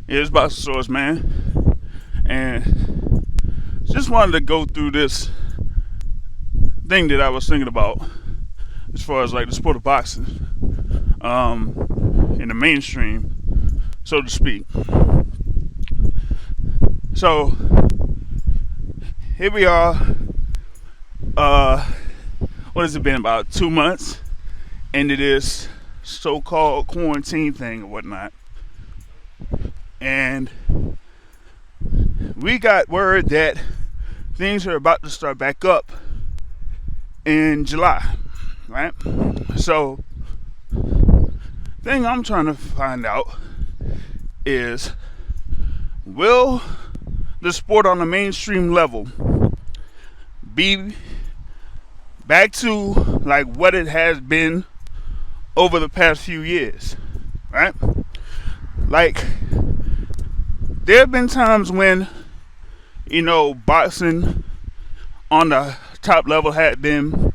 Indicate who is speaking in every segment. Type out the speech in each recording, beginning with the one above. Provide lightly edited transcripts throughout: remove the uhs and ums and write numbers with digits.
Speaker 1: It's Boxing Source, man. And just wanted to go through this thing that I was thinking about as far as like the sport of boxing in the mainstream, so to speak. So here we are. What has it been, about 2 months into this so-called quarantine thing or whatnot, and we got word that things are about to start back up in July, right? So thing I'm trying to find out is, will the sport on the mainstream level be back to like what it has been over the past few years, right? Like, there have been times when, boxing on the top level had been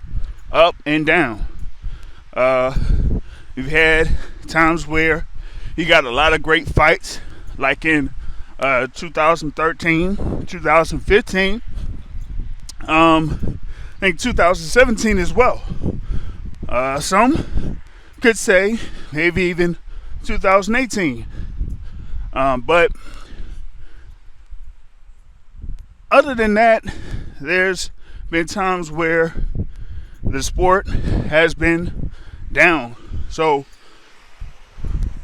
Speaker 1: up and down. We've had times where you got a lot of great fights, like in 2013, 2015, I think 2017 as well. Some could say maybe even 2018. But other than that, there's been times where the sport has been down. So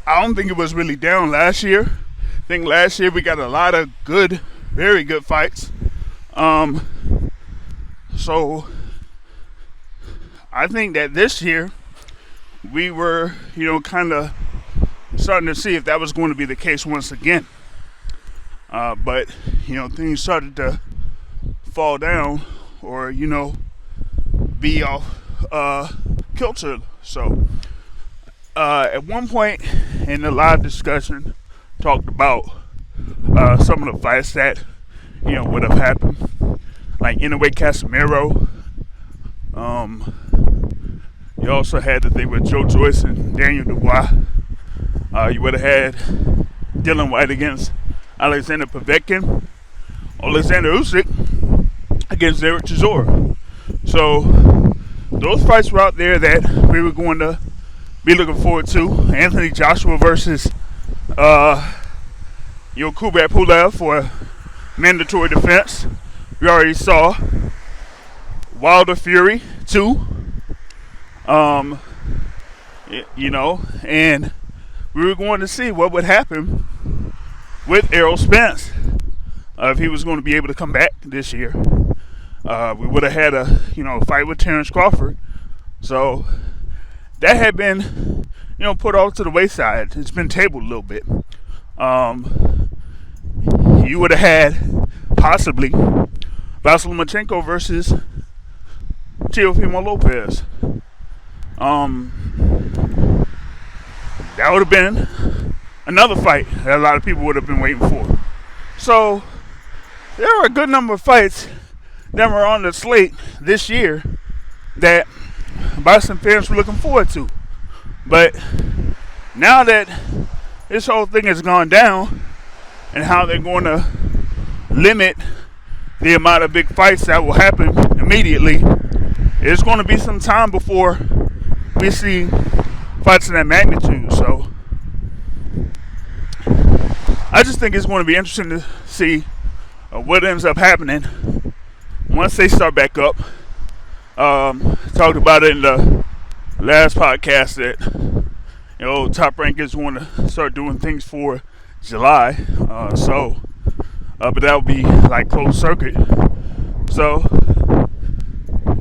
Speaker 1: I don't think it was really down last year. I think last year we got a lot of good, very good fights. So I think that this year we were, kind of starting to see if that was going to be the case once again. But things started to fall down, or be off kilter. So at one point in the live discussion, talked about some of the fights that would have happened, like Inoue Casemiro. You also had the thing with Joe Joyce and Daniel Dubois. You would have had Dylan White against Alexander Povetkin, Alexander Usyk against Derek Chisora. So those fights were out there that we were going to be looking forward to. Anthony Joshua versus Kubrat Pulev for mandatory defense. We already saw Wilder Fury 2. And we were going to see what would happen with Errol Spence if he was going to be able to come back this year. We would have had a fight with Terrence Crawford. So that had been put off to the wayside. It's been tabled a little bit. You would have had possibly Vasyl Lomachenko versus Teofimo Lopez. That would have been another fight that a lot of people would have been waiting for. So there were a good number of fights that were on the slate this year that boxing fans were looking forward to. But now that this whole thing has gone down, and how they're going to limit the amount of big fights that will happen immediately, it's going to be some time before we see fights of that magnitude. So I just think it's going to be interesting to see what ends up happening once they start back up. Talked about it in the last podcast that Top Rank is going to start doing things for July. But that will be like closed circuit. So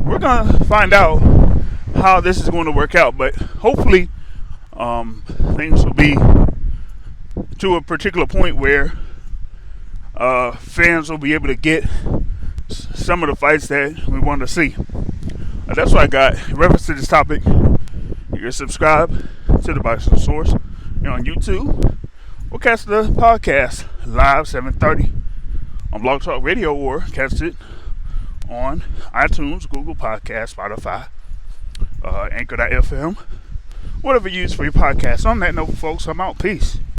Speaker 1: we're gonna find out how this is going to work out. But hopefully, things will be to a particular point where fans will be able to get some of the fights that we want to see. That's what I got in reference to this topic. You can subscribe to the Boxing Source on YouTube. We'll catch the podcast live 7:30 on Blog Talk Radio, or catch it on iTunes, Google Podcasts, Spotify, Anchor.fm, whatever you use for your podcast. On that note, folks, I'm out. Peace.